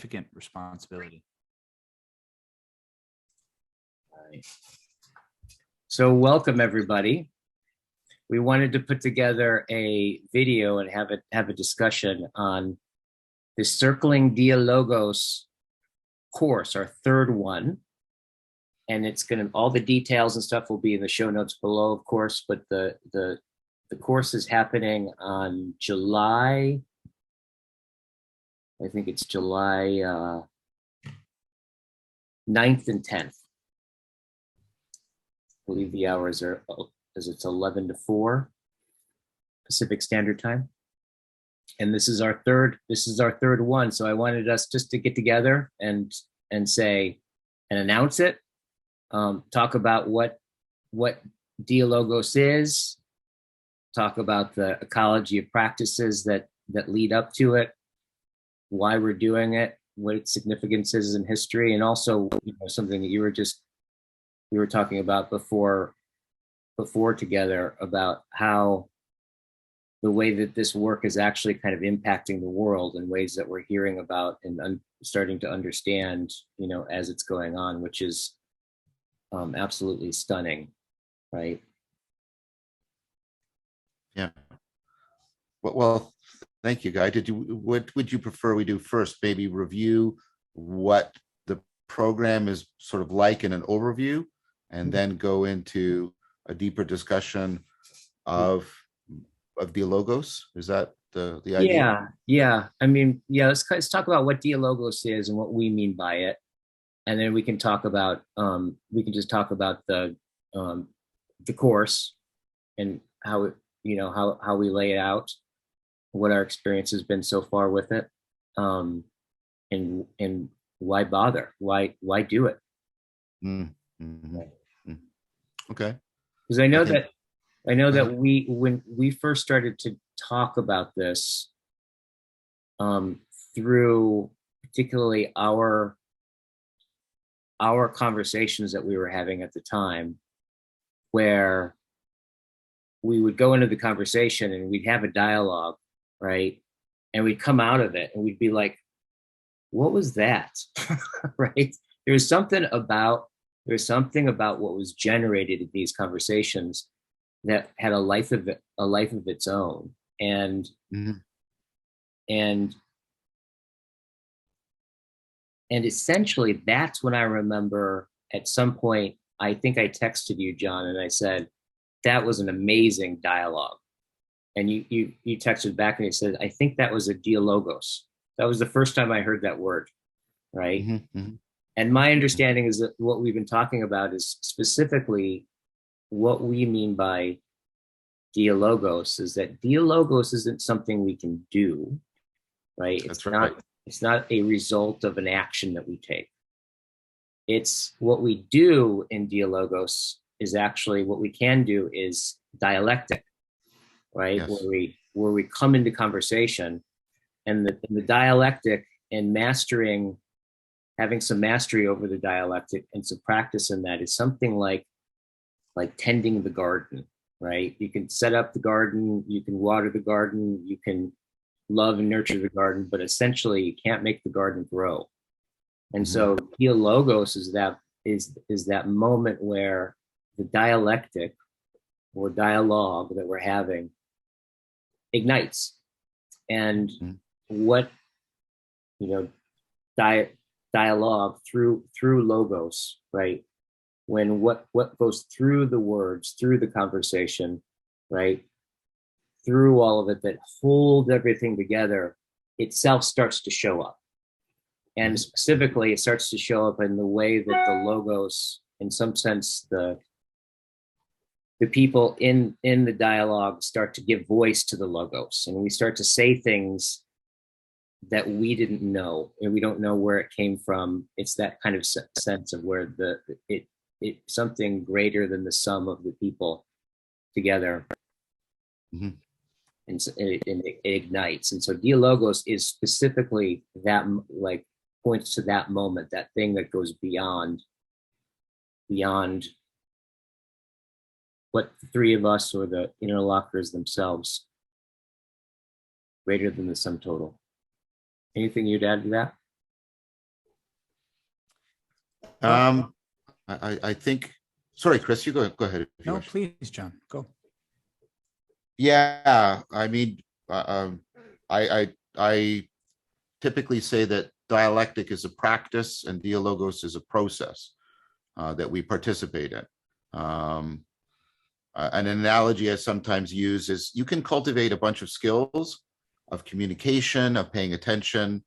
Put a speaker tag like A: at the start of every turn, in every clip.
A: significant responsibility.
B: All right. So welcome everybody. We wanted to put together a video and have a discussion on the Circling Dialogos course, our third one. And it's all the details and stuff will be in the show notes below, of course, but the course is happening on July, I think it's July 9th and 10th. I believe the hours are, as it's 11 to 4 Pacific Standard Time. And this is our third one. So I wanted us just to get together and announce it, talk about what Dialogos is, talk about the ecology of practices that lead up to it, why we're doing it, what its significance is in history, and also something that we were talking about before together about how the way that this work is actually kind of impacting the world in ways that we're hearing about and starting to understand, as it's going on, which is absolutely stunning, right?
C: Yeah. Well, thank you, Guy. What would you prefer we do first? Maybe review what the program is sort of like in an overview, and then go into a deeper discussion of Dialogos? Is that the idea?
B: Yeah. I mean, let's talk about what Dialogos is and what we mean by it, and then we can talk about just talk about the course and how it, how we lay it out, what our experience has been so far with it, and why bother? Why do it?
C: Mm-hmm. Okay.
B: Because I know that when we first started to talk about this, through particularly our conversations that we were having at the time, where we would go into the conversation and we'd have a dialogue, right? And we'd come out of it and we'd be like, what was that? Right? There was something about what was generated in these conversations that had a life of its own. And and essentially that's when I remember at some point, I think I texted you, John, and I said, that was an amazing dialogue. And you texted back and you said, I think that was a Dialogos. That was the first time I heard that word, right?
C: Mm-hmm.
B: And my understanding is that what we've been talking about is specifically what we mean by Dialogos is that Dialogos isn't something we can do, right?
C: That's right.
B: It's not a result of an action that we take. It's what we do in Dialogos is actually what we can do is dialectic, right?
C: Yes.
B: Where we come into conversation, and the dialectic and having some mastery over the dialectic and some practice in that is something like tending the garden, right? You can set up the garden, you can water the garden, you can love and nurture the garden, but essentially you can't make the garden grow. And so Dialogos is that moment where the dialectic or dialogue that we're having ignites. And what dialogue through logos, right? When what goes through the words, through the conversation, right? Through all of it that holds everything together, itself starts to show up. And specifically, it starts to show up in the way that the logos, in some sense, the people in the dialogue start to give voice to the logos, and we start to say things that we didn't know, and we don't know where it came from. It's that kind of sense of where it's something greater than the sum of the people together, and it ignites. And so Dialogos is specifically that, like, points to that moment, that thing that goes beyond what the three of us or the interlocutors themselves, greater than the sum total. Anything you'd add to that?
C: Um, I think, sorry, Chris, you go ahead. If you
A: No,
C: wish.
A: please, John, go.
C: Yeah, I mean, I typically say that dialectic is a practice and dialogos is a process that we participate in. An analogy I sometimes use is you can cultivate a bunch of skills of communication, of paying attention,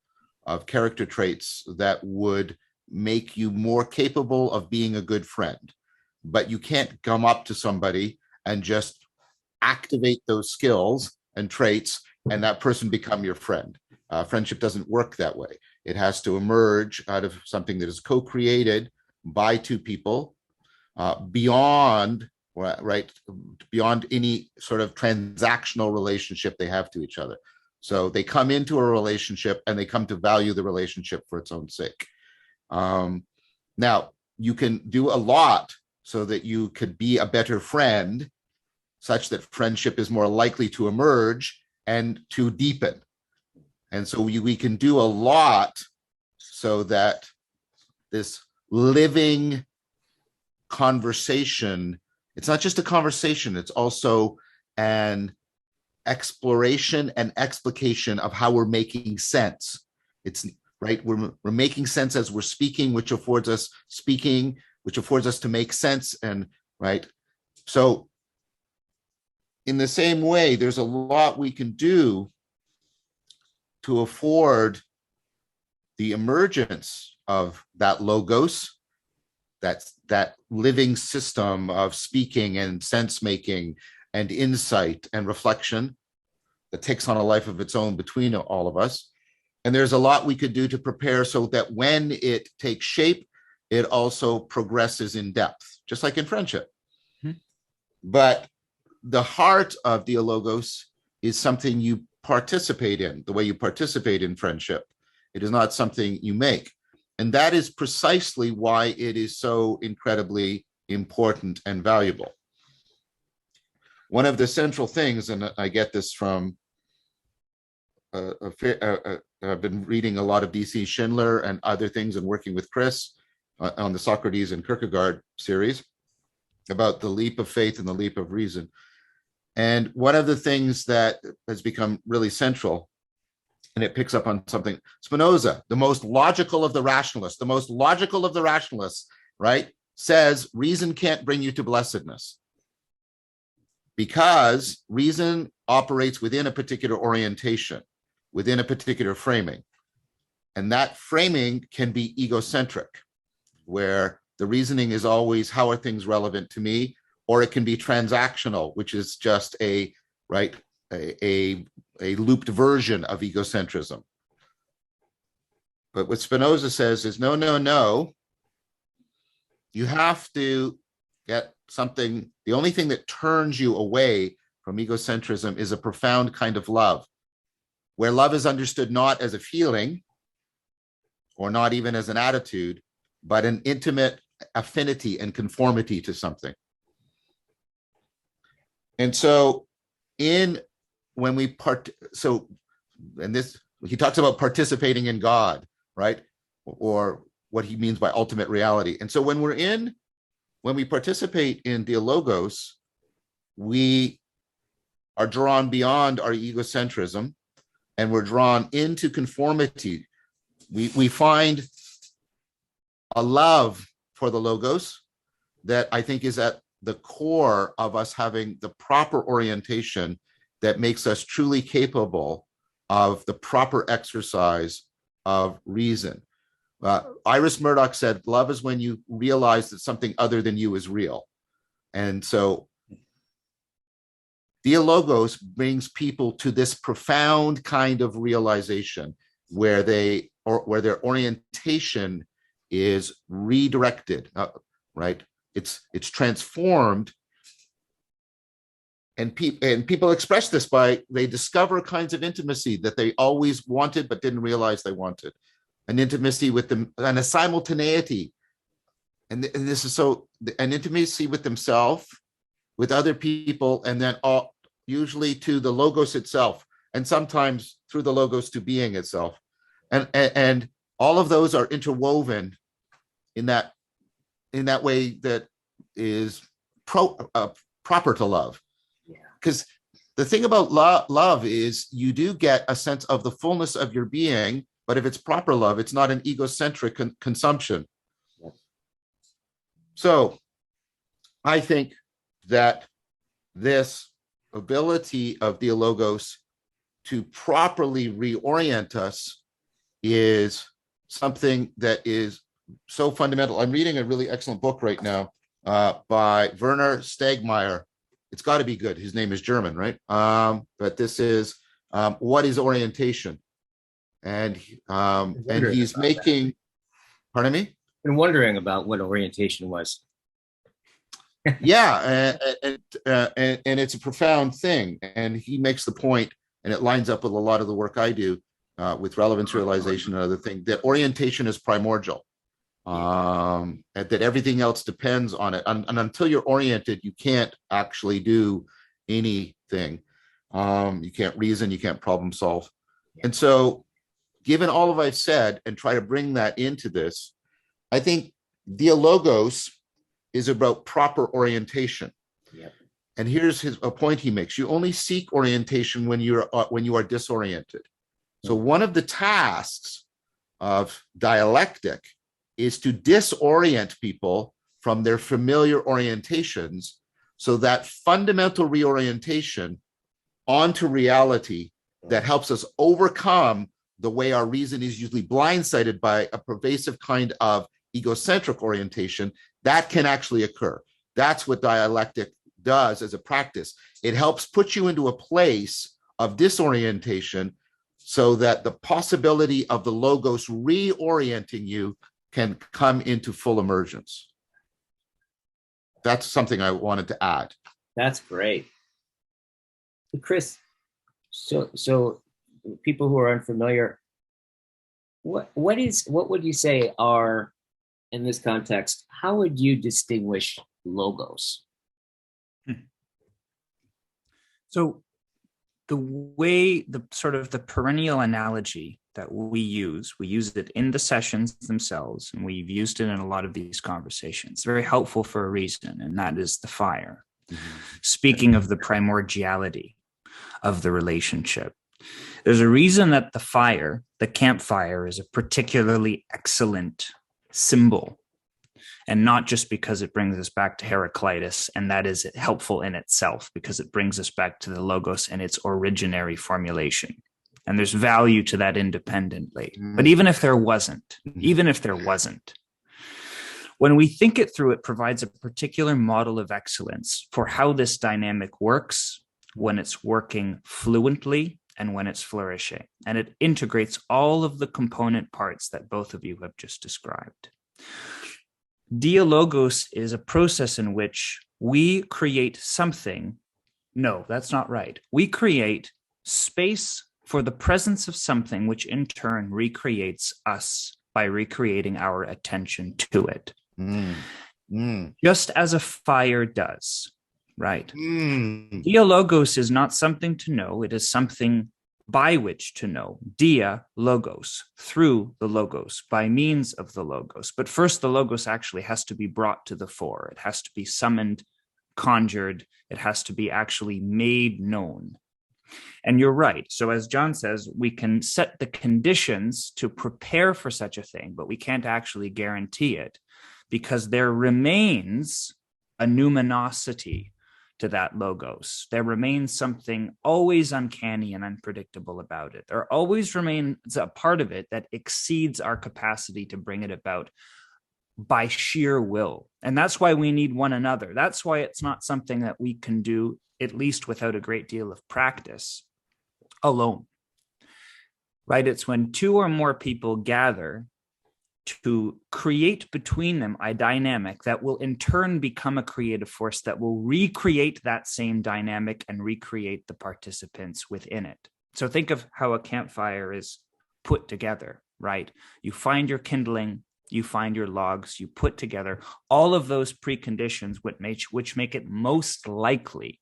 C: of character traits that would make you more capable of being a good friend. But you can't come up to somebody and just activate those skills and traits and that person become your friend. Friendship doesn't work that way. It has to emerge out of something that is co-created by two people beyond, right, beyond any sort of transactional relationship they have to each other. So they come into a relationship and they come to value the relationship for its own sake. Now, you can do a lot so that you could be a better friend, such that friendship is more likely to emerge and to deepen. And so we can do a lot so that this living conversation, it's not just a conversation, it's also an exploration and explication of how we're making sense. It's right, we're making sense as we're speaking, which affords us speaking, which affords us to make sense. And right, so in the same way, there's a lot we can do to afford the emergence of that logos, that living system of speaking and sense making and insight and reflection that takes on a life of its own between all of us. And there's a lot we could do to prepare so that when it takes shape, it also progresses in depth, just like in friendship. But the heart of Dialogos is something you participate in, the way you participate in friendship. It is not something you make. And that is precisely why it is so incredibly important and valuable. One of the central things, and I get this from, I've been reading a lot of DC Schindler and other things and working with Chris on the Socrates and Kierkegaard series about the leap of faith and the leap of reason. And one of the things that has become really central, and it picks up on something, Spinoza, the most logical of the rationalists, right, says reason can't bring you to blessedness because reason operates within a particular orientation, within a particular framing. And that framing can be egocentric, where the reasoning is always, how are things relevant to me? Or it can be transactional, which is just a looped version of egocentrism. But what Spinoza says is, no. You have to get something. The only thing that turns you away from egocentrism is a profound kind of love, where love is understood not as a feeling or not even as an attitude, but an intimate affinity and conformity to something. And so he talks about participating in God, right? Or what he means by ultimate reality. And so when we participate in Dialogos, we are drawn beyond our egocentrism and we're drawn into conformity. We find a love for the logos that I think is at the core of us having the proper orientation that makes us truly capable of the proper exercise of reason. Iris Murdoch said, love is when you realize that something other than you is real. And so Dialogos brings people to this profound kind of realization where their orientation is redirected, right? It's transformed, and people express this by they discover kinds of intimacy that they always wanted but didn't realize they wanted, an intimacy with them and a simultaneity, and this is so an intimacy with themselves, with other people, and then usually to the logos itself, and sometimes through the logos to being itself, and all of those are interwoven in that in that way that is proper to love. Because the thing about love is you do get a sense of the fullness of your being, but if it's proper love, it's not an egocentric consumption. So I think that this ability of Dialogos to properly reorient us is something that is so fundamental. I'm reading a really excellent book right now by Werner Stegmaier. It's got to be good. His name is German, right? But this is What is Orientation? And he's making, pardon me?
B: Been wondering about what orientation was.
C: Yeah, and it's a profound thing. And he makes the point, and it lines up with a lot of the work I do with relevance realization and other things, that orientation is primordial. And that everything else depends on it. And until you're oriented, you can't actually do anything. You can't reason, you can't problem solve. And so, given all of I've said, and try to bring that into this, I think Dialogos is about proper orientation. Yep. And here's a point he makes: you only seek orientation when you are disoriented. So one of the tasks of dialectic is to disorient people from their familiar orientations, so that fundamental reorientation onto reality that helps us overcome the way our reason is usually blindsided by a pervasive kind of egocentric orientation, that can actually occur. That's what dialectic does as a practice. It helps put you into a place of disorientation so that the possibility of the logos reorienting you can come into full emergence. That's something I wanted to add.
B: That's great. Chris, so people who are unfamiliar, what would you say are, in this context, how would you distinguish logos?
A: So the way, the sort of the perennial analogy that we use it in the sessions themselves, and we've used it in a lot of these conversations, very helpful for a reason, and that is the fire. Mm-hmm. Speaking of the primordiality of the relationship, there's a reason that the fire, the campfire, is a particularly excellent symbol, and not just because it brings us back to Heraclitus, and that is helpful in itself because it brings us back to the logos and its originary formulation. And there's value to that independently. But even if there wasn't, when we think it through, it provides a particular model of excellence for how this dynamic works when it's working fluently and when it's flourishing. And it integrates all of the component parts that both of you have just described. Dialogos is a process in which we create something. No, that's not right. We create space for the presence of something which in turn recreates us by recreating our attention to it. Just as a fire does, right? Dialogos is not something to know. It is something by which to know. Dia logos, through the logos, by means of the logos. But first, the logos actually has to be brought to the fore. It has to be summoned, conjured. It has to be actually made known. And you're right. So as John says, we can set the conditions to prepare for such a thing, but we can't actually guarantee it because there remains a numinosity to that logos. There remains something always uncanny and unpredictable about it. There always remains a part of it that exceeds our capacity to bring it about by sheer will. And that's why we need one another. That's why it's not something that we can do, at least without a great deal of practice, alone. Right? It's when two or more people gather to create between them a dynamic that will in turn become a creative force that will recreate that same dynamic and recreate the participants within it. So think of how a campfire is put together, right? You find your kindling, you find your logs, you put together all of those preconditions which make it most likely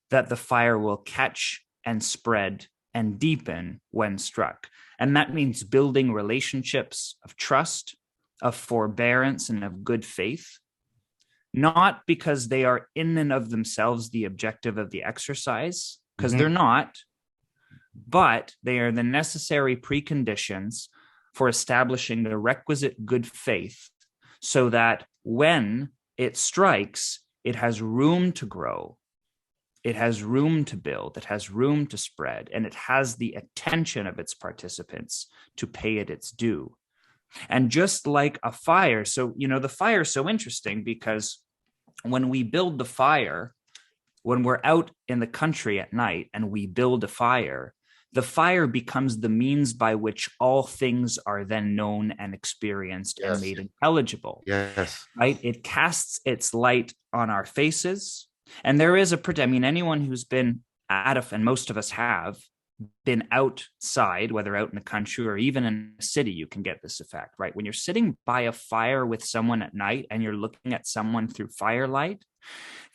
A: that the fire will catch and spread and deepen when struck. And that means building relationships of trust. of forbearance and of good faith, not because they are in and of themselves the objective of the exercise, because they're not, but they are the necessary preconditions for establishing the requisite good faith so that when it strikes, it has room to grow, it has room to build, it has room to spread, and it has the attention of its participants to pay it its due. And just like a fire, so, the fire is so interesting because when we build the fire, when we're out in the country at night and we build a fire, the fire becomes the means by which all things are then known and experienced and made intelligible.
C: Yes.
A: Right? It casts its light on our faces. And there is anyone who's been and most of us have been outside, whether out in the country or even in a city, you can get this effect, right? When you're sitting by a fire with someone at night and you're looking at someone through firelight,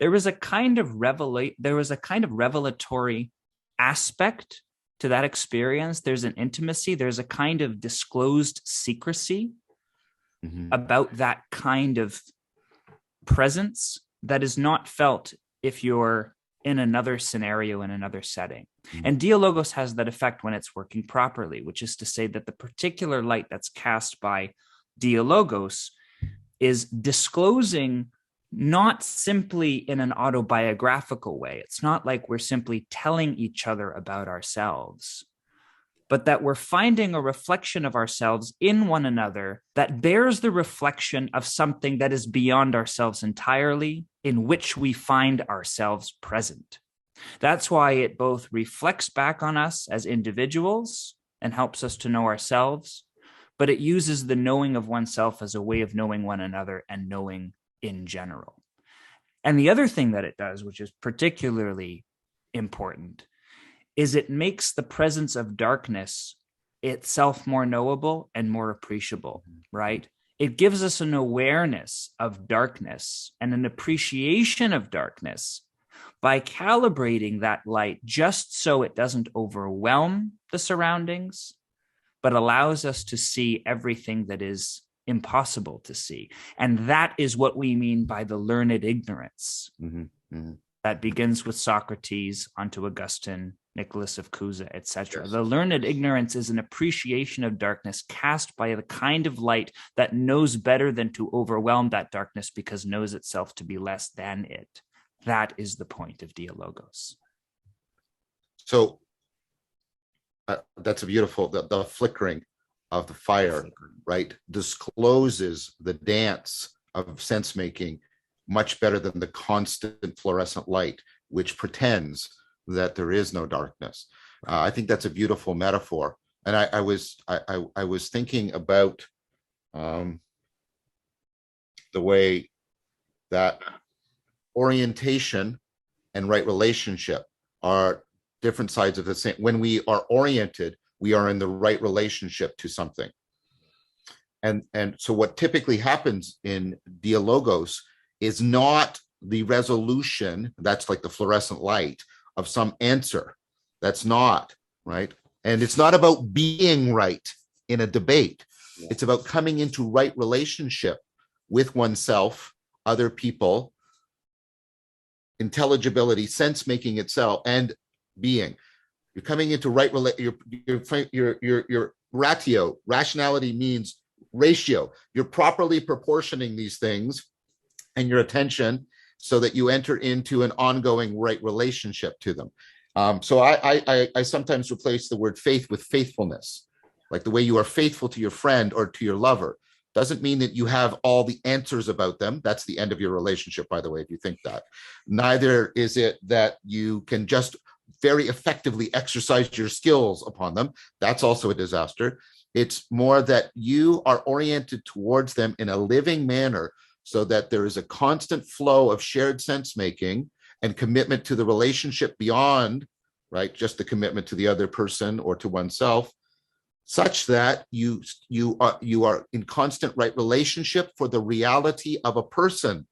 A: there was a kind of revelatory aspect to that experience. There's an intimacy, there's a kind of disclosed secrecy about that kind of presence that is not felt if you're in another scenario, in another setting. And Dialogos has that effect when it's working properly, which is to say that the particular light that's cast by Dialogos is disclosing not simply in an autobiographical way. It's not like we're simply telling each other about ourselves, but that we're finding a reflection of ourselves in one another that bears the reflection of something that is beyond ourselves entirely, in which we find ourselves present. That's why it both reflects back on us as individuals and helps us to know ourselves, but it uses the knowing of oneself as a way of knowing one another and knowing in general. And the other thing that it does, which is particularly important, is it makes the presence of darkness itself more knowable and more appreciable, right? It gives us an awareness of darkness and an appreciation of darkness by calibrating that light just so it doesn't overwhelm the surroundings, but allows us to see everything that is impossible to see. And that is what we mean by the learned ignorance. That begins with Socrates onto Augustine, Nicholas of Cusa, etc. Yes. The learned ignorance is an appreciation of darkness cast by the kind of light that knows better than to overwhelm that darkness because knows itself to be less than it. That is the point of Dialogos.
C: So that's a beautiful, the flickering of the fire, right, discloses the dance of sense making much better than the constant fluorescent light, which pretends that there is no darkness. I think that's a beautiful metaphor. And I was thinking about the way that orientation and right relationship are different sides of the same. When we are oriented, we are in the right relationship to something. And so what typically happens in Dialogos is not the resolution, that's like the fluorescent light, of some answer. That's not, right? And it's not about being right in a debate. It's about coming into right relationship with oneself, other people, intelligibility, sense making itself, and being. You're coming into right your ratio. Rationality means ratio. You're properly proportioning these things and your attention so that you enter into an ongoing right relationship to them. So I sometimes replace the word faith with faithfulness, like the way you are faithful to your friend or to your lover. Doesn't mean that you have all the answers about them. That's the end of your relationship, by the way, if you think that. Neither is it that you can just very effectively exercise your skills upon them. That's also a disaster. It's more that you are oriented towards them in a living manner so that there is a constant flow of shared sense making and commitment to the relationship beyond, right, just the commitment to the other person or to oneself, such that you are in constant right relationship for the reality of a person.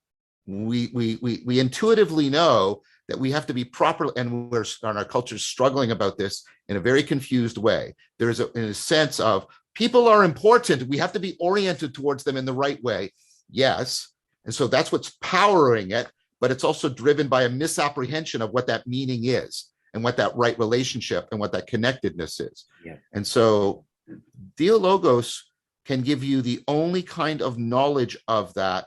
C: We intuitively know that we have to be properly, and our culture is struggling about this in a very confused way. There's in a sense of people are important. We have to be oriented towards them in the right way. Yes. And so that's what's powering it, but it's also driven by a misapprehension of what that meaning is and what that right relationship and what that connectedness is.
B: Yeah.
C: And so Dialogos can give you the only kind of knowledge of that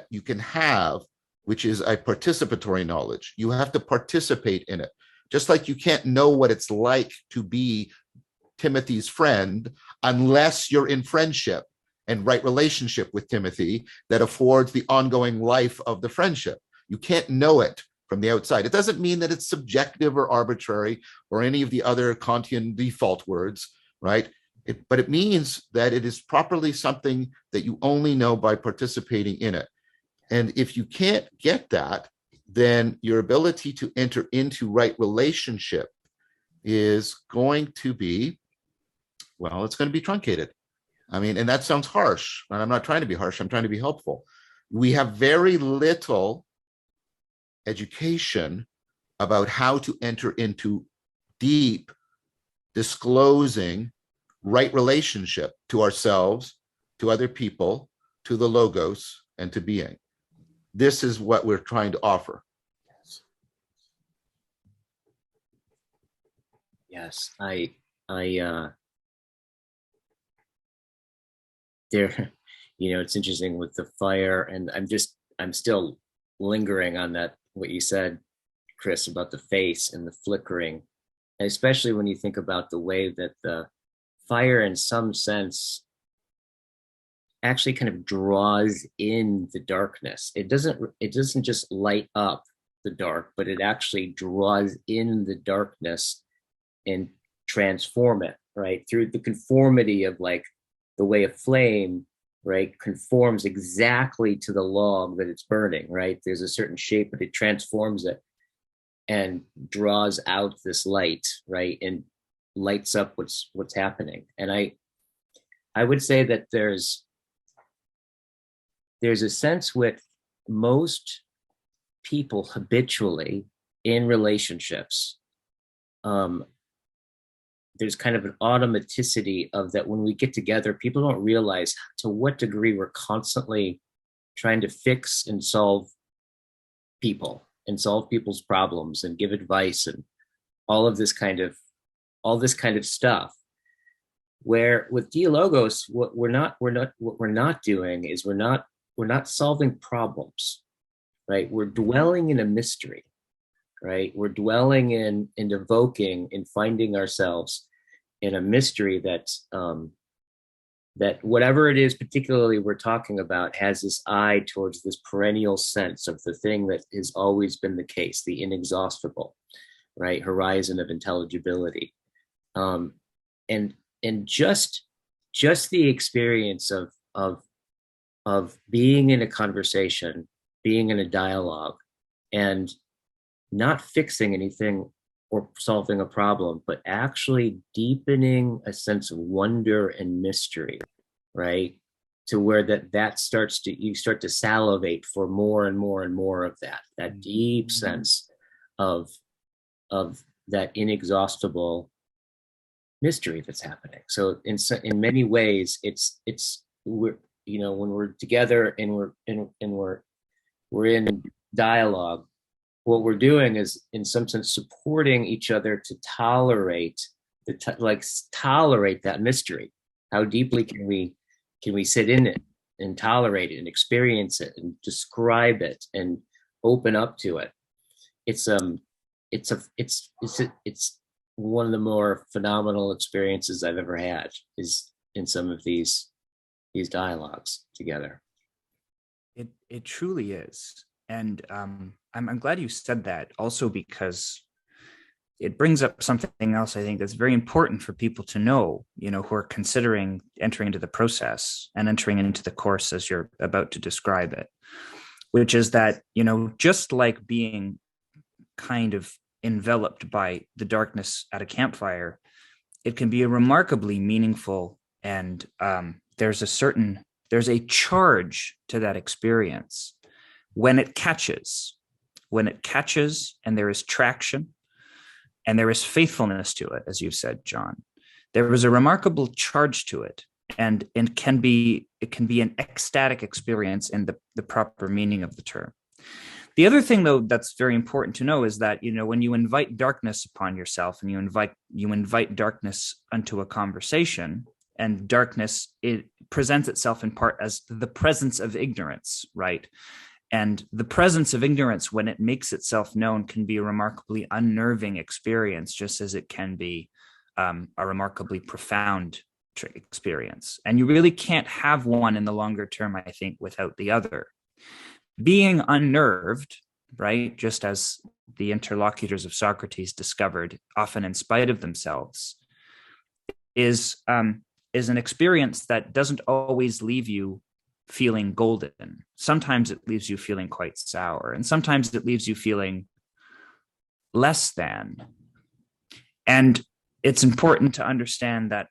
C: you can have, which is a participatory knowledge. You have to participate in it. Just like you can't know what it's like to be Timothy's friend unless you're in friendship and right relationship with Timothy that affords the ongoing life of the friendship. You can't know it from the outside. It doesn't mean that it's subjective or arbitrary or any of the other Kantian default words, right? But it means that it is properly something that you only know by participating in it. And if you can't get that, then your ability to enter into right relationship is going to be, well, it's going to be truncated. I mean, and that sounds harsh, and I'm not trying to be harsh, I'm trying to be helpful. We have very little education about how to enter into deep, disclosing right relationship to ourselves, to other people, to the logos, and to being. This is what we're trying to offer.
B: Yes, there, it's interesting with the fire, and I'm still lingering on that, what you said, Chris, about the face and the flickering, and especially when you think about the way that the fire in some sense actually kind of draws in the darkness. It doesn't just light up the dark, but it actually draws in the darkness and transform it, right? Through the conformity of like the way a flame, right, conforms exactly to the log that it's burning, right? There's a certain shape, but it transforms it and draws out this light, right? And lights up what's happening. And I would say that there's a sense with most people habitually in relationships, there's kind of an automaticity of that when we get together, people don't realize to what degree we're constantly trying to fix and solve people and solve people's problems and give advice and all this kind of stuff. Where with Dialogos, what we're not doing is we're not solving problems, right? We're dwelling in a mystery, right? We're dwelling in evoking and finding ourselves in a mystery that whatever it is particularly we're talking about has this eye towards this perennial sense of the thing that has always been the case, the inexhaustible, right, horizon of intelligibility. And just the experience of being in a conversation, being in a dialogue, and not fixing anything or solving a problem, but actually deepening a sense of wonder and mystery, right? To where you start to salivate for more and more and more of that deep sense of that inexhaustible mystery that's happening. So in many ways, when we're together and we're in dialogue, what we're doing is in some sense supporting each other to tolerate that mystery. How deeply can we sit in it and tolerate it and experience it and describe it and open up to it? It's one of the more phenomenal experiences I've ever had is in some of these dialogues together.
A: It truly is. And I'm glad you said that also, because it brings up something else I think that's very important for people to know, who are considering entering into the process and entering into the course as you're about to describe it, which is that, just like being kind of enveloped by the darkness at a campfire, it can be a remarkably meaningful, and there's a charge to that experience when it catches, and there is traction and there is faithfulness to it, as you've said, John. there is a remarkable charge to it, and it can be an ecstatic experience in the proper meaning of the term. The other thing, though, that's very important to know is that, when you invite darkness upon yourself and you invite darkness unto a conversation, and darkness, it presents itself in part as the presence of ignorance, right? And the presence of ignorance, when it makes itself known, can be a remarkably unnerving experience, just as it can be a remarkably profound experience. And you really can't have one in the longer term, I think, without the other. Being unnerved, right, just as the interlocutors of Socrates discovered, often in spite of themselves, is an experience that doesn't always leave you feeling golden. Sometimes it leaves you feeling quite sour, and sometimes it leaves you feeling less than. And it's important to understand that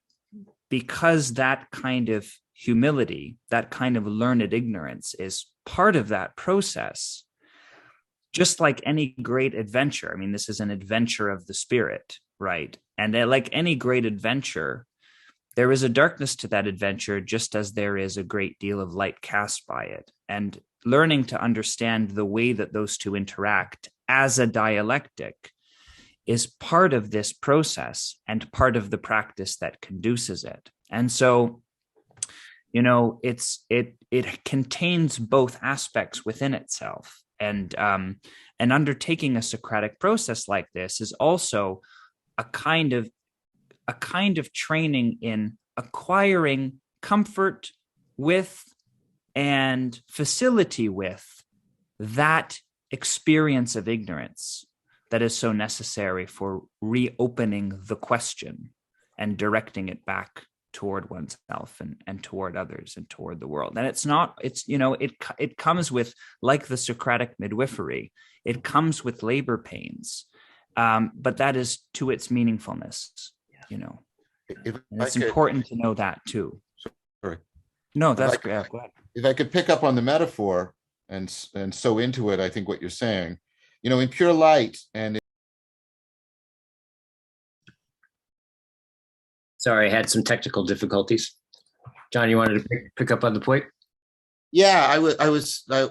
A: because that kind of humility, that kind of learned ignorance is part of that process, just like any great adventure. I mean, this is an adventure of the spirit, right? And like any great adventure, there is a darkness to that adventure, just as there is a great deal of light cast by it. And learning to understand the way that those two interact as a dialectic is part of this process and part of the practice that conduces it. And so, it contains both aspects within itself. And undertaking a Socratic process like this is also a kind of training in acquiring comfort with and facility with that experience of ignorance that is so necessary for reopening the question and directing it back toward oneself and toward others and toward the world. And it comes with, like the Socratic midwifery, it comes with labor pains, but that is to its meaningfulness, and it's important to know that too.
C: Sorry.
A: No, that's great. Go ahead.
C: If I could pick up on the metaphor and so into it, I think what you're saying, in pure light and
B: Sorry, I had some technical difficulties. John, you wanted to pick up on the point?
C: Yeah, I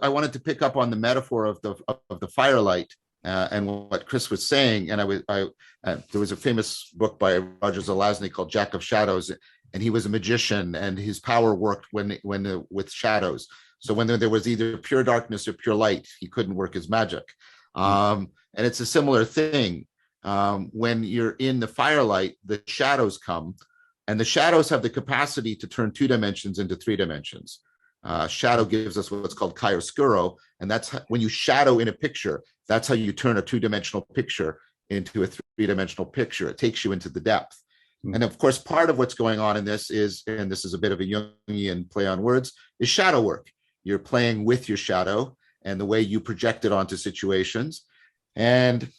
C: wanted to pick up on the metaphor of the firelight and what Chris was saying. And there was a famous book by Roger Zelazny called Jack of Shadows, and he was a magician, and his power worked with shadows. So when there was either pure darkness or pure light, he couldn't work his magic. And it's a similar thing. When you're in the firelight, the shadows come, and the shadows have the capacity to turn 2 dimensions into 3 dimensions. Shadow gives us what's called chiaroscuro, and that's when you shadow in a picture, that's how you turn a 2-dimensional picture into a 3-dimensional picture. It takes you into the depth. And of course, part of what's going on in this is, and this is a bit of a Jungian play on words, is shadow work. You're playing with your shadow and the way you project it onto situations. And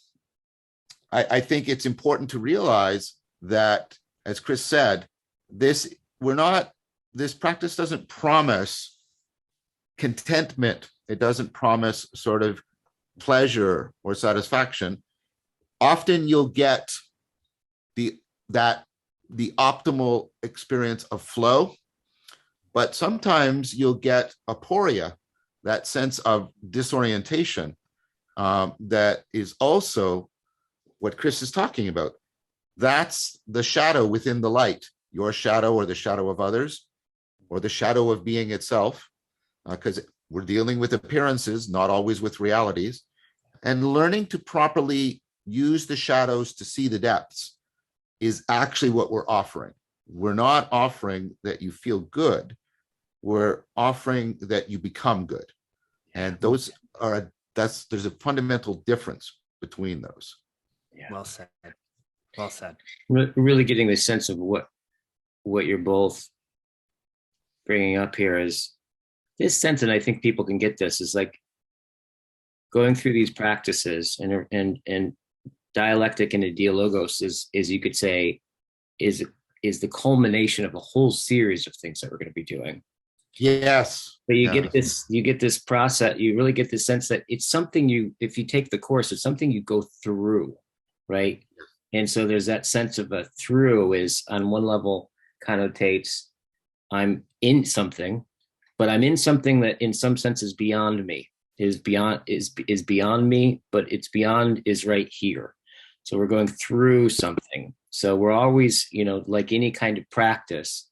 C: I think it's important to realize that, as Chris said, this practice doesn't promise contentment. It doesn't promise sort of pleasure or satisfaction. Often you'll get the optimal experience of flow, but sometimes you'll get aporia, that sense of disorientation, that is also what Chris is talking about. That's the shadow within the light, your shadow or the shadow of others, or the shadow of being itself, because we're dealing with appearances, not always with realities, and learning to properly use the shadows to see the depths is actually what we're offering. We're not offering that you feel good. We're offering that you become good. And there's a fundamental difference between those.
B: Yeah.
A: Well said. Well said.
B: Really getting the sense of what you're both bringing up here is this sense, and I think people can get this, is like going through these practices and dialectic and dialogos is you could say is the culmination of a whole series of things that we're going to be doing.
C: Yes.
B: But you get this process, you really get the sense that it's something if you take the course, it's something you go through, right? And so there's that sense of a through is on one level connotates I'm in something, but I'm in something that in some sense is beyond me, is beyond me, but it's beyond is right here. So we're going through something. So we're always, like any kind of practice,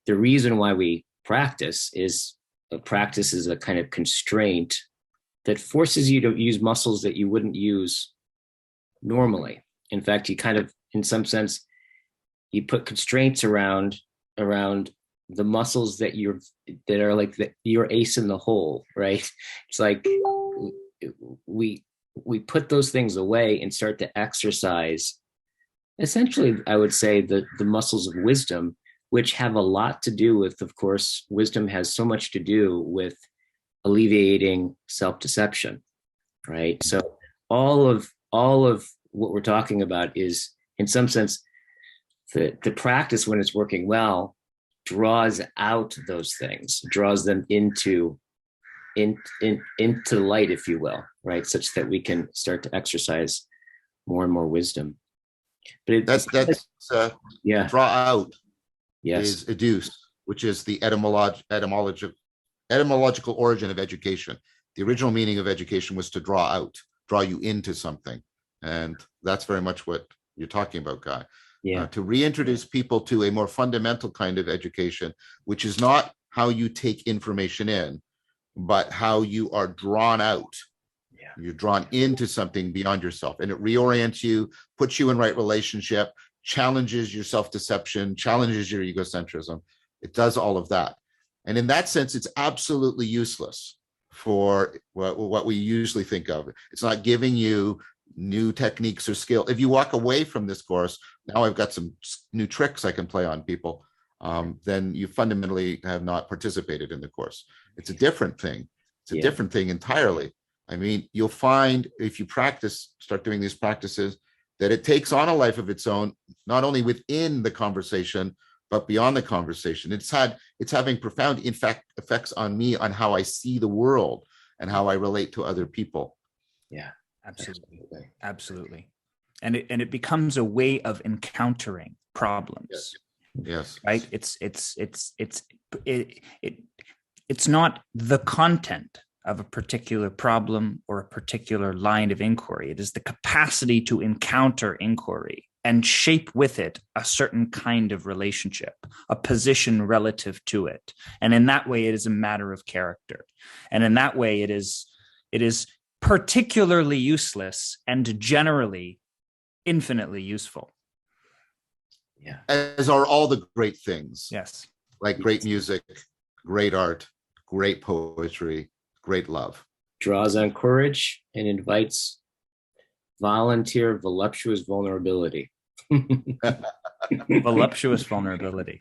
B: the reason why we practice is a kind of constraint that forces you to use muscles that you wouldn't use normally. In fact, you kind of, in some sense, you put constraints around the muscles that are like your ace in the hole, right? It's like we put those things away and start to exercise. Essentially, I would say the muscles of wisdom, which have a lot to do with, of course, wisdom has so much to do with alleviating self-deception, right? So all of what we're talking about is, in some sense, the practice, when it's working well, draws out those things, draws them into light, if you will, right? Such that we can start to exercise more and more wisdom. But
C: that's
B: yeah.
C: Draw out.
B: Yes.
C: Is educe, which is the etymological origin of education. The original meaning of education was to draw you into something. And that's very much what you're talking about, Guy.
B: Yeah.
C: To reintroduce people to a more fundamental kind of education, which is not how you take information in, but how you are drawn out.
B: Yeah.
C: You're drawn into something beyond yourself, and it reorients you, puts you in right relationship, challenges your self-deception, challenges your egocentrism. It does all of that. And in that sense, it's absolutely useless for what we usually think of. It's not giving you new techniques or skill. If you walk away from this course, now I've got some new tricks I can play on people, then you fundamentally have not participated in the course. It's a different thing. It's a different thing entirely. I mean, you'll find if you start doing these practices, that it takes on a life of its own, not only within the conversation, but beyond the conversation. It's having profound, in fact, effects on me, on how I see the world and how I relate to other people.
B: Yeah,
A: absolutely. And it becomes a way of encountering problems.
C: Yes.
A: Right. It's not the content of a particular problem or a particular line of inquiry. It is the capacity to encounter inquiry and shape with it a certain kind of relationship, a position relative to it. And in that way, it is a matter of character. And in that way, it is particularly useless and generally infinitely useful.
B: Yeah.
C: As are all the great things.
A: Yes.
C: Like great music, great art, great poetry, great love.
B: Draws on courage and invites volunteer voluptuous vulnerability.
A: Voluptuous vulnerability.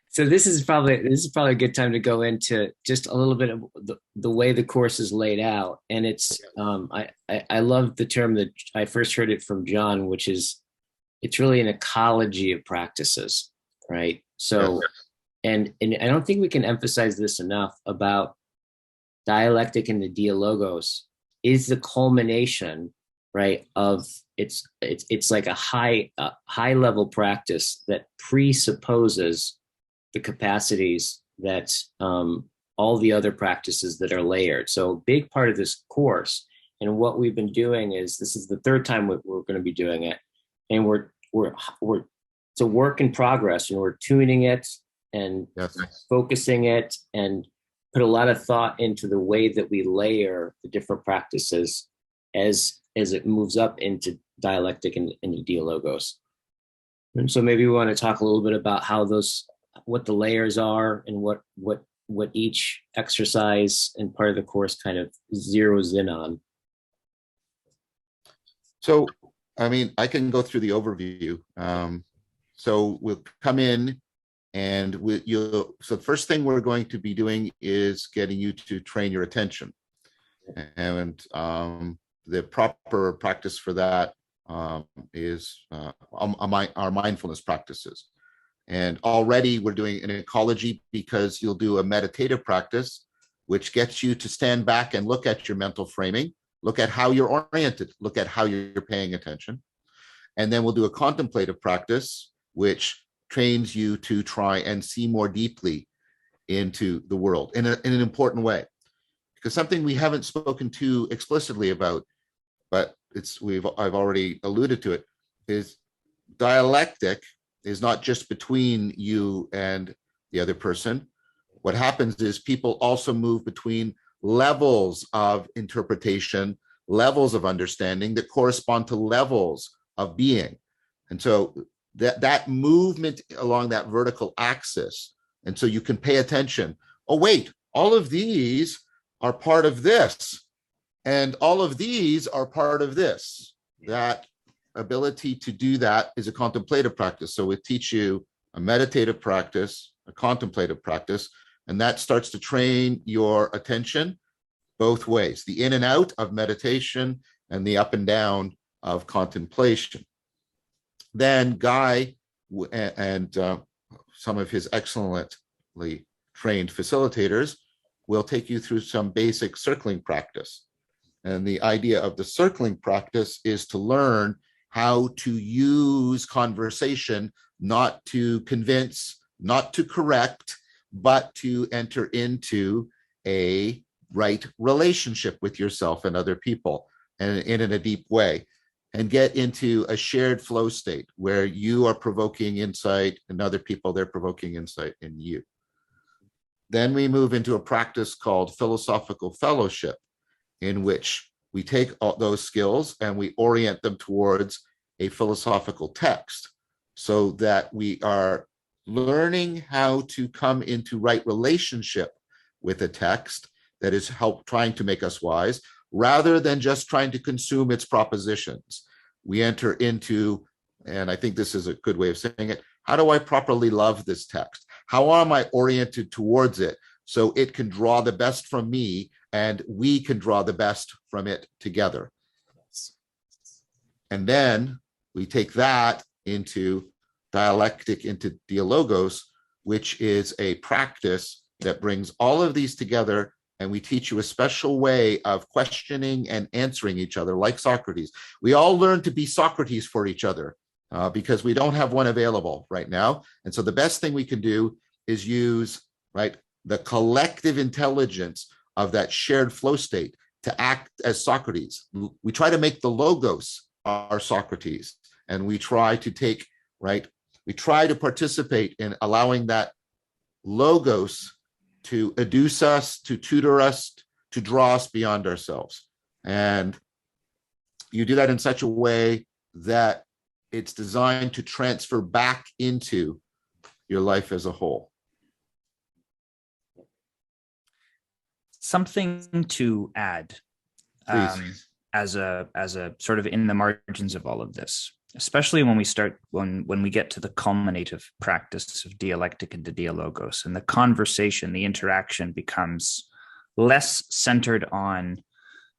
B: So this is probably a good time to go into just a little bit of the way the course is laid out. And it's I love the term that I first heard it from John, which is it's really an ecology of practices, right? So and I don't think we can emphasize this enough about dialectic and the Dialogos is the culmination, right, of it's like a high level practice that presupposes the capacities that all the other practices that are layered. So a big part of this course and what we've been doing is this is the third time we're going to be doing it, and we're it's a work in progress, and we're tuning it and focusing it and put a lot of thought into the way that we layer the different practices as it moves up into dialectic and the Dialogos. And so maybe we want to talk a little bit about how what the layers are and what each exercise and part of the course kind of zeroes in on.
C: So, I mean, I can go through the overview. So we'll come in and so the first thing we're going to be doing is getting you to train your attention. And the proper practice for that is our mindfulness practices. And already we're doing an ecology because you'll do a meditative practice, which gets you to stand back and look at your mental framing, look at how you're oriented, look at how you're paying attention. And then we'll do a contemplative practice, which trains you to try and see more deeply into the world in an important way. Because something we haven't spoken too explicitly about, but I've already alluded to it, is dialectic is not just between you and the other person. What happens is people also move between levels of interpretation, levels of understanding that correspond to levels of being. And so that movement along that vertical axis, and so you can pay attention. Oh, wait, all of these are part of this, and all of these are part of this. That ability to do that is a contemplative practice. So we teach you a meditative practice, a contemplative practice, and that starts to train your attention both ways, the in and out of meditation and the up and down of contemplation. Then Guy and some of his excellently trained facilitators will take you through some basic circling practice. And the idea of the circling practice is to learn how to use conversation, not to convince, not to correct, but to enter into a right relationship with yourself and other people, and in a deep way, and get into a shared flow state where you are provoking insight and other people, they're provoking insight in you. Then we move into a practice called philosophical fellowship, in which we take all those skills and we orient them towards a philosophical text, so that we are learning how to come into right relationship with a text that is trying to make us wise, rather than just trying to consume its propositions. We enter into, and I think this is a good way of saying it, how do I properly love this text? How am I oriented towards it so it can draw the best from me and we can draw the best from it together? And then we take that into dialectic, into Dialogos, which is a practice that brings all of these together, and we teach you a special way of questioning and answering each other, like Socrates. We all learn to be Socrates for each other because we don't have one available right now. And so the best thing we can do is use, right, the collective intelligence of that shared flow state to act as Socrates. We try to make the Logos our Socrates, and we try to take, right, we try to participate in allowing that Logos to educe us, to tutor us, to draw us beyond ourselves. And you do that in such a way that it's designed to transfer back into your life as a whole.
A: Something to add as a sort of in the margins of all of this, especially when we get to the culminative practice of dialectic into Dialogos, and the conversation, the interaction becomes less centered on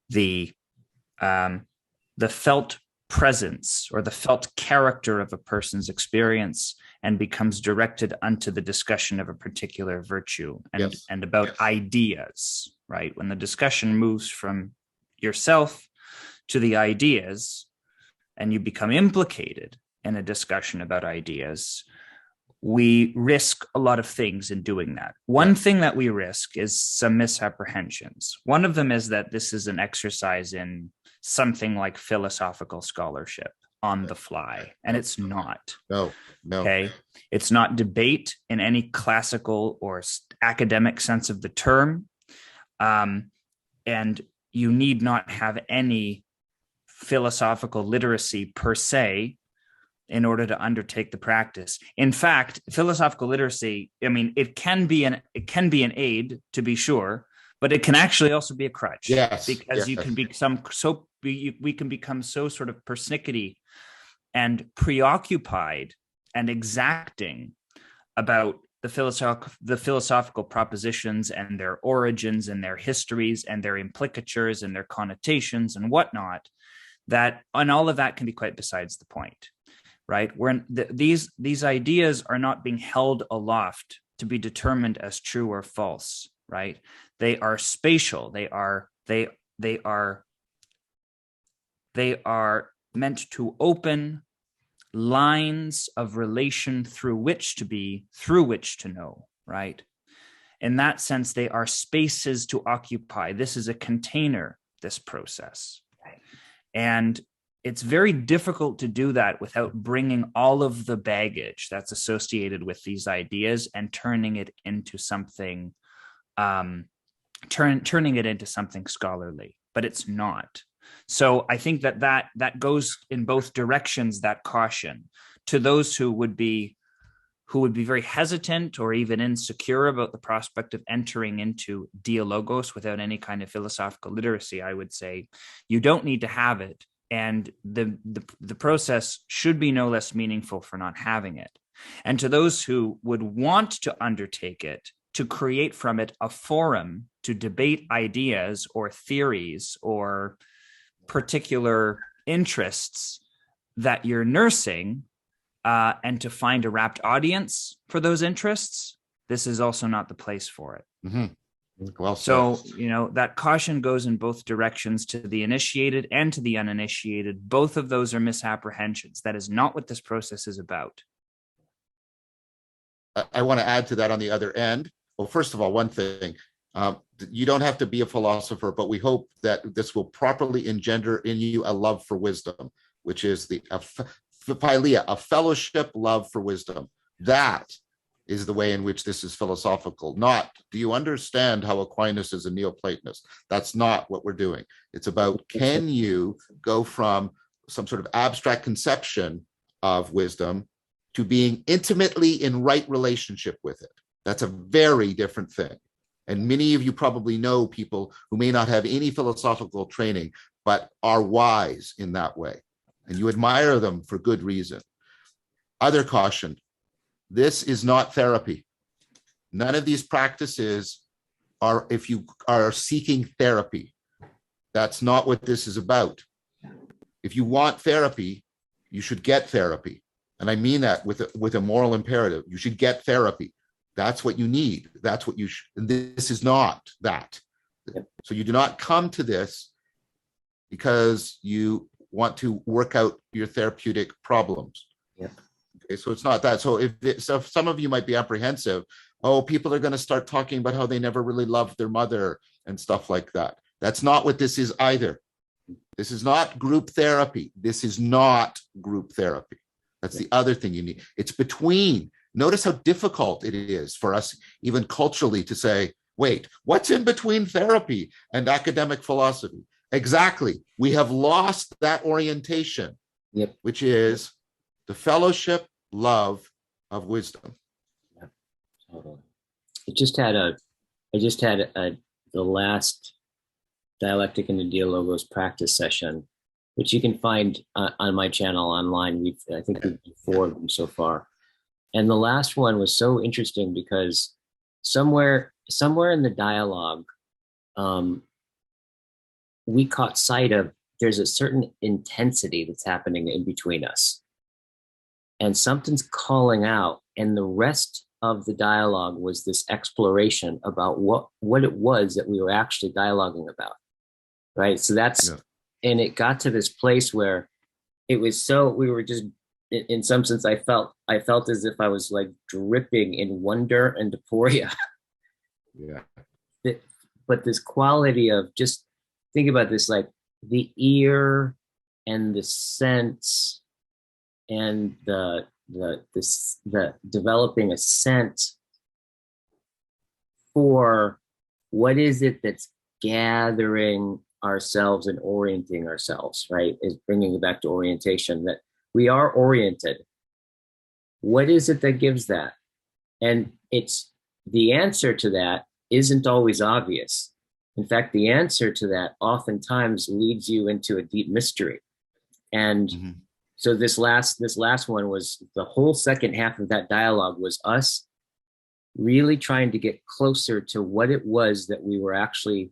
A: the felt presence or the felt character of a person's experience, and becomes directed unto the discussion of a particular virtue and about ideas, right? When the discussion moves from yourself to the ideas, and you become implicated in a discussion about ideas, we risk a lot of things in doing that. One thing that we risk is some misapprehensions. One of them is that this is an exercise in something like philosophical scholarship on the fly, and it's not.
C: No.
A: Okay, it's not debate in any classical or academic sense of the term, and you need not have any philosophical literacy per se in order to undertake the practice. In fact, philosophical literacy, I mean, it can be an aid, to be sure, but it can actually also be a crutch.
C: Yes,
A: because you can become we can become so sort of persnickety and preoccupied and exacting about the philosophical propositions and their origins and their histories and their implicatures and their connotations and whatnot, and all of that can be quite besides the point, right? These ideas are not being held aloft to be determined as true or false, right? They are spatial. They are meant to open lines of relation through which to be, through which to know, right? In that sense, they are spaces to occupy. This is a container, this process.
B: Right.
A: And it's very difficult to do that without bringing all of the baggage that's associated with these ideas and turning it into something, turning it into something scholarly. But it's not. So I think that goes in both directions, that caution to those who would be very hesitant or even insecure about the prospect of entering into Dialogos without any kind of philosophical literacy. I would say you don't need to have it, and the process should be no less meaningful for not having it. And to those who would want to undertake it, to create from it a forum to debate ideas or theories or particular interests that you're nursing, and to find a rapt audience for those interests, this is also not the place for it.
C: Mm-hmm. Well,
A: so, that caution goes in both directions, to the initiated and to the uninitiated. Both of those are misapprehensions. That is not what this process is about.
C: I want to add to that on the other end. Well, first of all, one thing, you don't have to be a philosopher, but we hope that this will properly engender in you a love for wisdom, which is the philia, a fellowship love for wisdom. That is the way in which this is philosophical. Not, do you understand how Aquinas is a Neoplatonist? That's not what we're doing. It's about, can you go from some sort of abstract conception of wisdom to being intimately in right relationship with it? That's a very different thing. And many of you probably know people who may not have any philosophical training, but are wise in that way. And you admire them for good reason. Other caution, this is not therapy. None of these practices are, if you are seeking therapy, that's not what this is about. If you want therapy, you should get therapy. And I mean that with a moral imperative. You should get therapy. That's what you need. That's what you should. And this is not that. So you do not come to this because you want to work out your therapeutic problems.
B: Yep.
C: Okay, so it's not that. So if some of you might be apprehensive, oh, people are going to start talking about how they never really loved their mother and stuff like that. That's not what this is either. This is not group therapy. This is not group therapy. That's the other thing you need. It's between. Notice how difficult it is for us, even culturally, to say, wait, what's in between therapy and academic philosophy? Exactly. We have lost that orientation, which is the fellowship, love of wisdom.
B: Yep. Totally. I just had the last Dialectic and the Dialogos practice session, which you can find on my channel online. I think we've done 4 of them so far. And the last one was so interesting because somewhere in the dialogue, we caught sight of there's a certain intensity that's happening in between us. And something's calling out. And the rest of the dialogue was this exploration about what it was that we were actually dialoguing about. Right. So and it got to this place where it was we were just, in some sense, I felt as if I was like dripping in wonder and aporia.
C: Yeah.
B: But this quality of, just think about this, like the ear and the sense and the developing a sense for what is it that's gathering ourselves and orienting ourselves, right? Is bringing it back to orientation, that we are oriented. What is it that gives that? And it's the answer to that isn't always obvious. In fact, the answer to that oftentimes leads you into a deep mystery. And so this last one was, the whole second half of that dialogue was us really trying to get closer to what it was that we were actually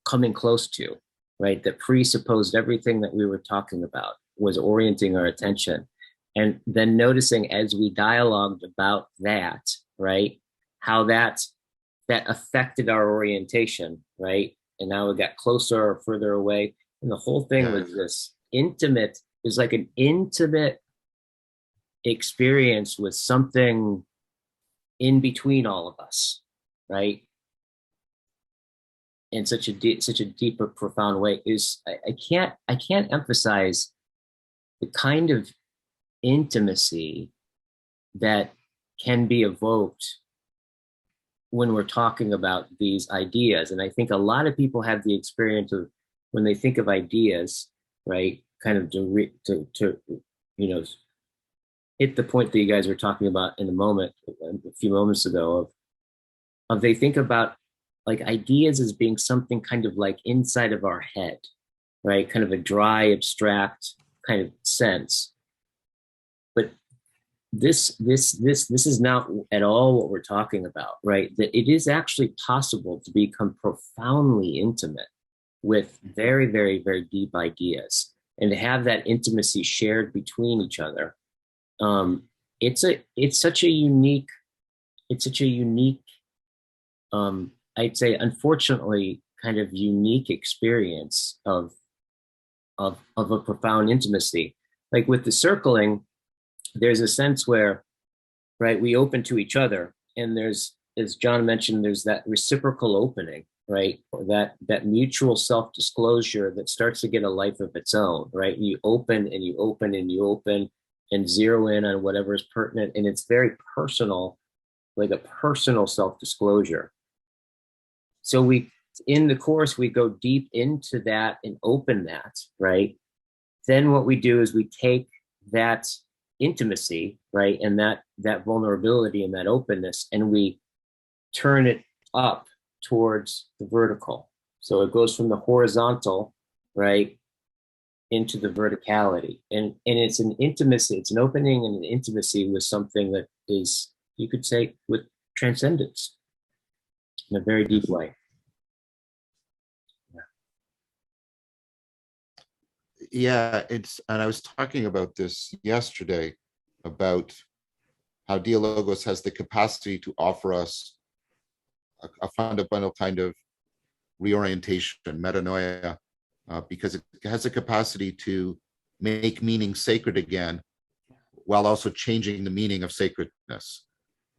B: coming close to, right? That presupposed everything that we were talking about, was orienting our attention. And then noticing as we dialogued about that, right, how that affected our orientation, right? And now we got closer or further away. And the whole thing was this intimate is like an intimate experience with something in between all of us, right? In such a deeper, profound way. I can't emphasize the kind of intimacy that can be evoked when we're talking about these ideas. And I think a lot of people have the experience of, when they think of ideas, right, kind of to hit the point that you guys were talking about in a few moments ago, of they think about like ideas as being something kind of like inside of our head, right? Kind of a dry, abstract kind of sense. But this is not at all what we're talking about, right? That it is actually possible to become profoundly intimate with very, very, very deep ideas, and to have that intimacy shared between each other. It's such a unique, I'd say, unfortunately, kind of unique experience of a profound intimacy. Like with the circling, there's a sense where, right, we open to each other, and there's, as John mentioned, there's that reciprocal opening, right? Or that mutual self-disclosure that starts to get a life of its own, right? And you open and you open and you open and zero in on whatever is pertinent. And it's very personal, like a personal self-disclosure. So in the course, we go deep into that and open that, right? Then what we do is we take that intimacy, right, and that vulnerability and that openness, and we turn it up towards the vertical. So it goes from the horizontal, right, into the verticality. And it's an intimacy, it's an opening and an intimacy with something that is, you could say, with transcendence in a very deep way.
C: Yeah, and I was talking about this yesterday, about how Dialogos has the capacity to offer us a fundamental kind of reorientation, metanoia, because it has a capacity to make meaning sacred again, while also changing the meaning of sacredness.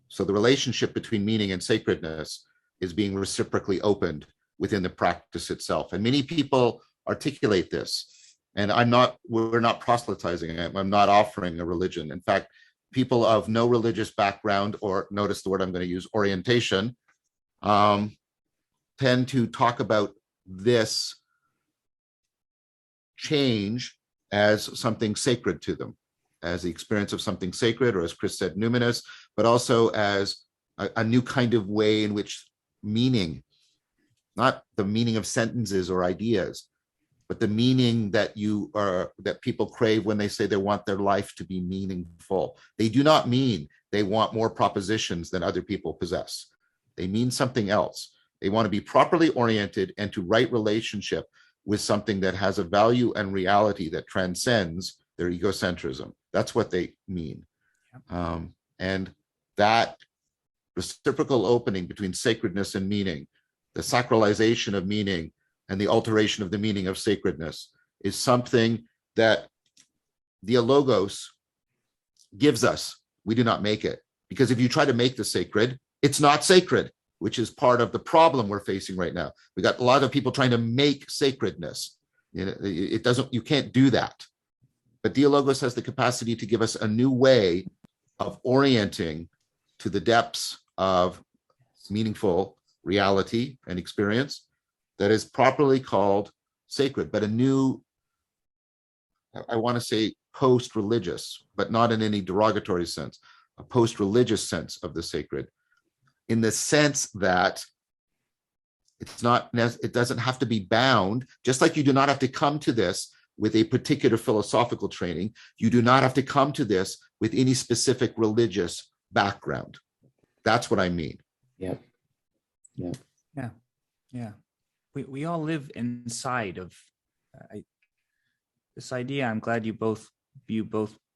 C: So the relationship between meaning and sacredness is being reciprocally opened within the practice itself. And many people articulate this. And we're not proselytizing. I'm not offering a religion. In fact, people of no religious background, or notice the word I'm going to use, orientation, tend to talk about this change as something sacred to them, as the experience of something sacred, or as Chris said, numinous, but also as a new kind of way in which meaning, not the meaning of sentences or ideas, but the meaning that people crave when they say they want their life to be meaningful. They do not mean they want more propositions than other people possess. They mean something else. They want to be properly oriented and to right relationship with something that has a value and reality that transcends their egocentrism. That's what they mean. And that reciprocal opening between sacredness and meaning, the sacralization of meaning and the alteration of the meaning of sacredness, is something that Dialogos gives us. We do not make it. Because if you try to make the sacred, it's not sacred, which is part of the problem we're facing right now. We got a lot of people trying to make sacredness. You can't do that. But Dialogos has the capacity to give us a new way of orienting to the depths of meaningful reality and experience that is properly called sacred, but a new, I want to say post-religious, but not in any derogatory sense, a post-religious sense of the sacred, in the sense that it doesn't have to be bound, just like you do not have to come to this with a particular philosophical training. You do not have to come to this with any specific religious background. That's what I mean.
B: Yeah.
A: We all live inside of this idea. I'm glad you both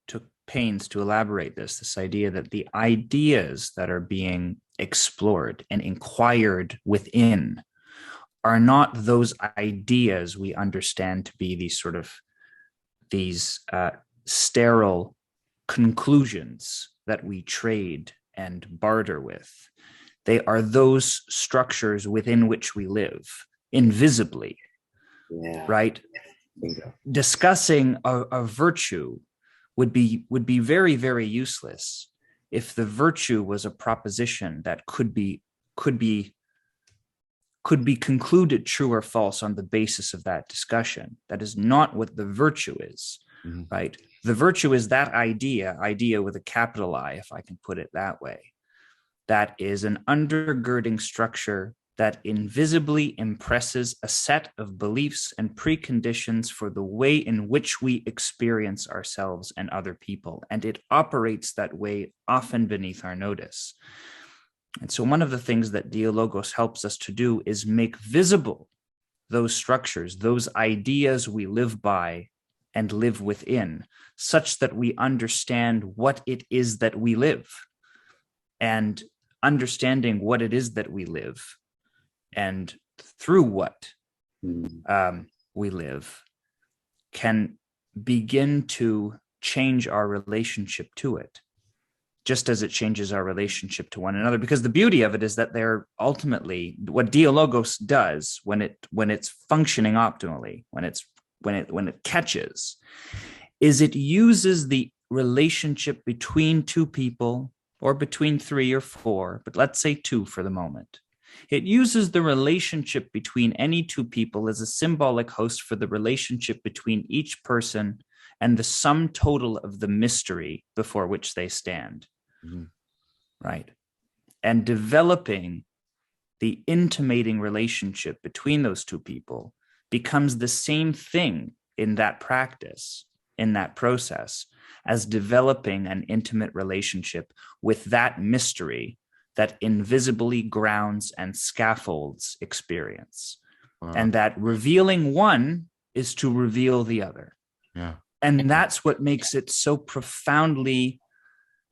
A: took pains to elaborate this idea that the ideas that are being explored and inquired within are not those ideas we understand to be these sort of these sterile conclusions that we trade and barter with. They are those structures within which we live, invisibly, right?
B: Bingo.
A: Discussing a virtue would be very, very useless if the virtue was a proposition that could be concluded true or false on the basis of that discussion. That is not what the virtue is, right? The virtue is that idea with a capital I, if I can put it that way, that is an undergirding structure that invisibly impresses a set of beliefs and preconditions for the way in which we experience ourselves and other people. And it operates that way, often beneath our notice. And so one of the things that Dialogos helps us to do is make visible those structures, those ideas we live by and live within, such that we understand what it is that we live. And understanding what it is that we live and through what we live can begin to change our relationship to it, just as it changes our relationship to one another. Because the beauty of it is that they're ultimately, what Dialogos does when it's functioning optimally, when it catches, is it uses the relationship between two people, or between 3 or 4, but let's say 2 for the moment. It uses the relationship between any 2 people as a symbolic host for the relationship between each person and the sum total of the mystery before which they stand. Right? And developing the intimating relationship between those 2 people becomes the same thing in that practice, in that process, as developing an intimate relationship with that mystery that invisibly grounds and scaffolds experience.
C: Wow.
A: And that revealing one is to reveal the other.
C: Yeah.
A: And that's what makes it so profoundly,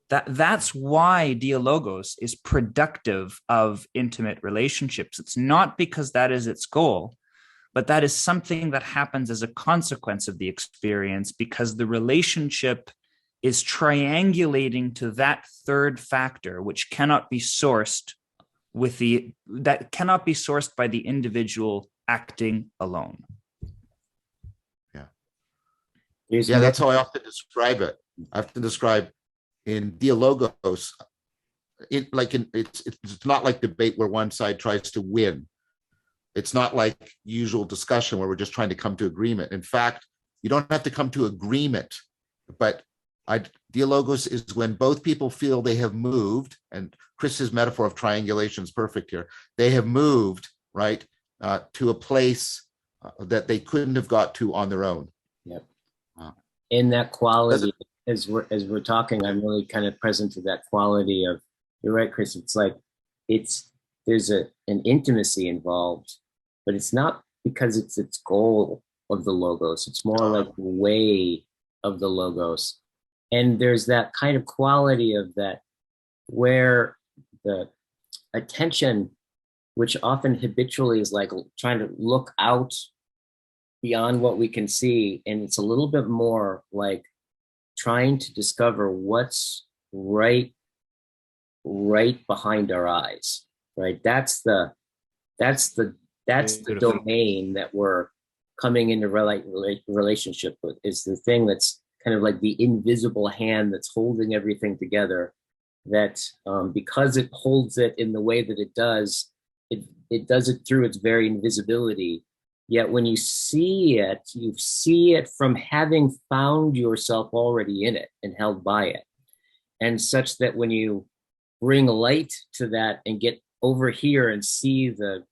A: that's why Dialogos is productive of intimate relationships. It's not because that is its goal, but that is something that happens as a consequence of the experience, because the relationship is triangulating to that third factor, which cannot be sourced by the individual acting alone.
C: Yeah, that's how I often describe it. I often describe in Dialogos, it's not like debate where one side tries to win. It's not like usual discussion where we're just trying to come to agreement. In fact, you don't have to come to agreement, but Dialogos is when both people feel they have moved, and Chris's metaphor of triangulation is perfect here. They have moved, right, to a place that they couldn't have got to on their own.
B: Yep. In that quality, as we're talking, I'm really kind of present to that quality of, you're right, Chris, it's like, there's an intimacy involved, but it's not because it's its goal of the logos. It's more like the way of the logos. And there's that kind of quality of that, where the attention, which often habitually is like trying to look out beyond what we can see, and it's a little bit more like trying to discover what's right behind our eyes, right? That's the domain that we're coming into relationship with, is the thing that's kind of like the invisible hand that's holding everything together, that because it holds it in the way that it does it through its very invisibility. Yet when you see it from having found yourself already in it and held by it. And such that when you bring light to that and get over here and see the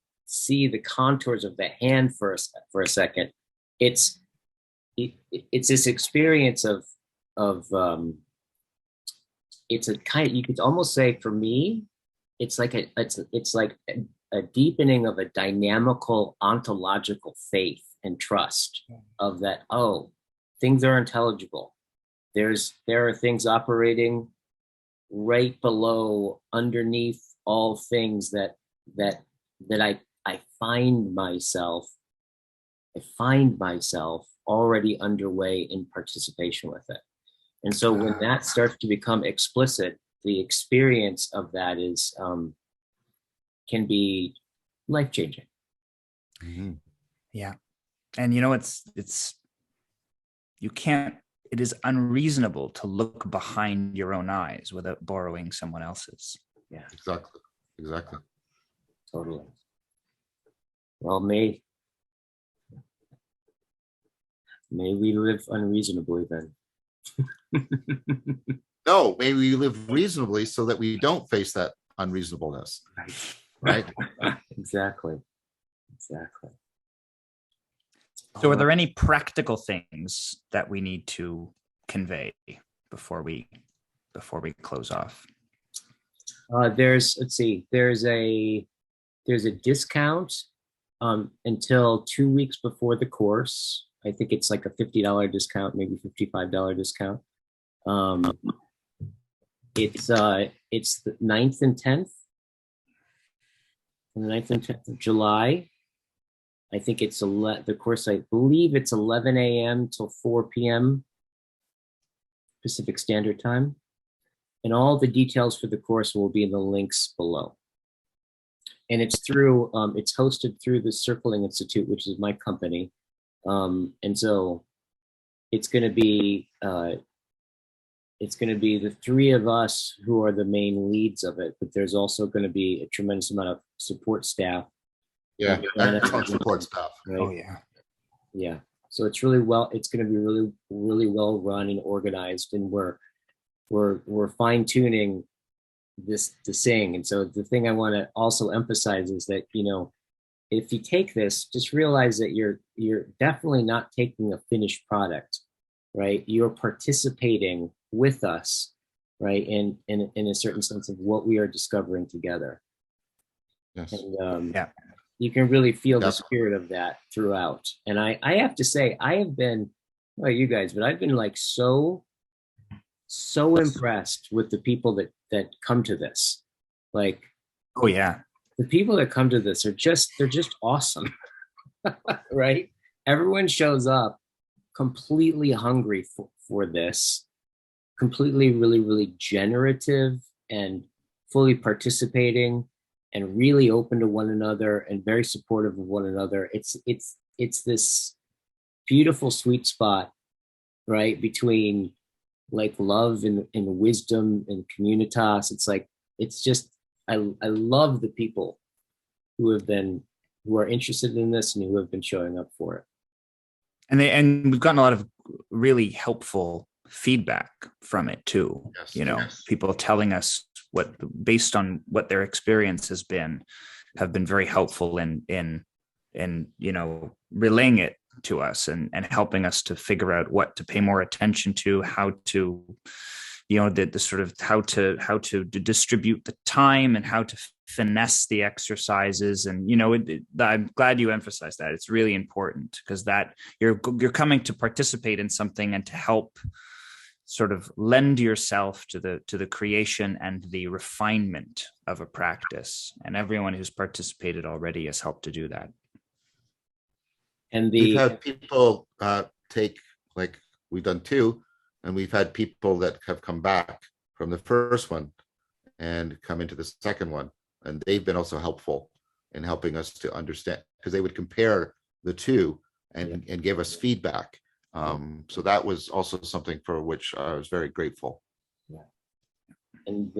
B: contours of the hand for a second, it's this experience of it's a kind of, you could almost say, for me, it's like a deepening of a dynamical ontological faith and trust of that, oh, things are intelligible. There are things operating right below, underneath all things that I find myself I find myself already underway in participation with it. And so when that starts to become explicit, the experience of that is can be life-changing.
C: Mhm.
A: Yeah. And you know, you can't, it is unreasonable to look behind your own eyes without borrowing someone else's.
B: Yeah,
C: Exactly.
B: totally. Well, may we live unreasonably then.
C: No, maybe we live reasonably so that we don't face that unreasonableness, right?
B: Exactly.
A: So are there any practical things that we need to convey before we close off?
B: There's a discount until 2 weeks before the course. I think it's like a $50 discount, maybe $55 discount. It's the 9th and 10th. On the 9th and 10th of July. I think it's the course, I believe it's 11 a.m. till 4 p.m. Pacific Standard Time. And all the details for the course will be in the links below. And it's it's hosted through the Circling Institute, which is my company. And so it's going to be the three of us who are the main leads of it, but there's also going to be a tremendous amount of support staff.
C: Yeah, excellent support staff.
B: Right?
A: Oh yeah.
B: Yeah. So it's going to be really, really well run and organized, and we're fine tuning this to sing. And so the thing I want to also emphasize is that, you know, if you take this, just realize that you're definitely not taking a finished product, right? You're participating with us, right? In a certain sense of what we are discovering together.
C: Yes.
B: And
A: Yeah.
B: you can really feel the
C: Yeah.
B: spirit of that throughout. And I have to say, I have been, well, you guys, but I've been like so impressed with the people that come to this. Like,
A: Oh yeah.
B: the people that come to this they're just awesome. Right? Everyone shows up completely hungry for this, completely really, really generative and fully participating and really open to one another and very supportive of one another. It's this beautiful sweet spot, right, between like love and wisdom and communitas. It's like, it's just, I love the people who are interested in this and who have been showing up for it.
A: And we've gotten a lot of really helpful feedback from it too.
C: Yes,
A: you know,
C: yes.
A: people telling us based on what their experience has been, have been very helpful in you know, relaying it to us and helping us to figure out what to pay more attention to, how to, you know, the sort of how to distribute the time and how to finesse the exercises. And, you know, I'm glad you emphasized that. It's really important, because that you're coming to participate in something and to help sort of lend yourself to the creation and the refinement of a practice. And everyone who's participated already has helped to do that.
B: And
C: We've had people take, like, we've done 2, and we've had people that have come back from the first one and come into the second one, and they've been also helpful in helping us to understand, because they would compare the 2 and give us feedback. So that was also something for which I was very grateful.
B: Yeah. And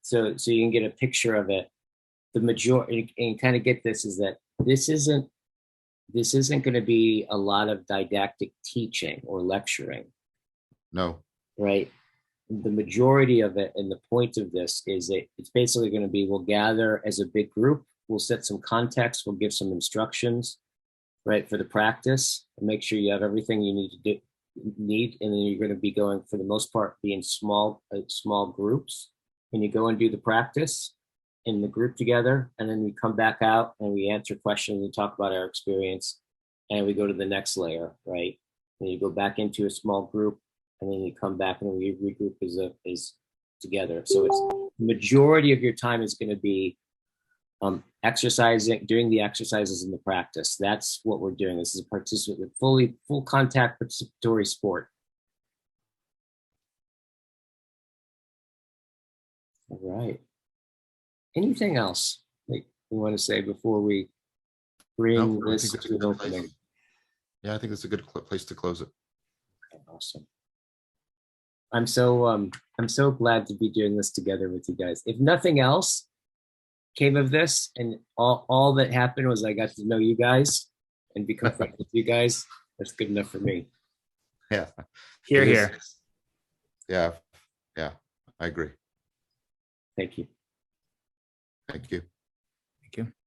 B: so you can get a picture of it. The majority, and kind of get this, is that this isn't going to be a lot of didactic teaching or lecturing.
C: No.
B: Right. The majority of it, and the point of this is that it's basically going to be, we'll gather as a big group, we'll set some context, we'll give some instructions, right, for the practice, and make sure you have everything you need, and then you're going to be going, for the most part, be in small groups, and you go and do the practice in the group together, and then we come back out and we answer questions and talk about our experience, and we go to the next layer, right? And you go back into a small group, and then you come back and we regroup as together. So it's, the majority of your time is going to be exercising, doing the exercises in the practice. That's what we're doing. This is a participant, full contact participatory sport. All right. Anything else that we want to say before we bring
C: No, I
B: this
C: think that's
B: to
C: a
B: an
C: good place.
B: opening?
C: Yeah, I think it's a good place to close it.
B: Okay, awesome. I'm so glad to be doing this together with you guys. If nothing else came of this, and all that happened was I got to know you guys and become friends with you guys, that's good enough for me.
C: Yeah.
A: Here,
C: It is-
A: here.
C: Yeah, yeah, I agree.
B: Thank you.
C: Thank you.
A: Thank you.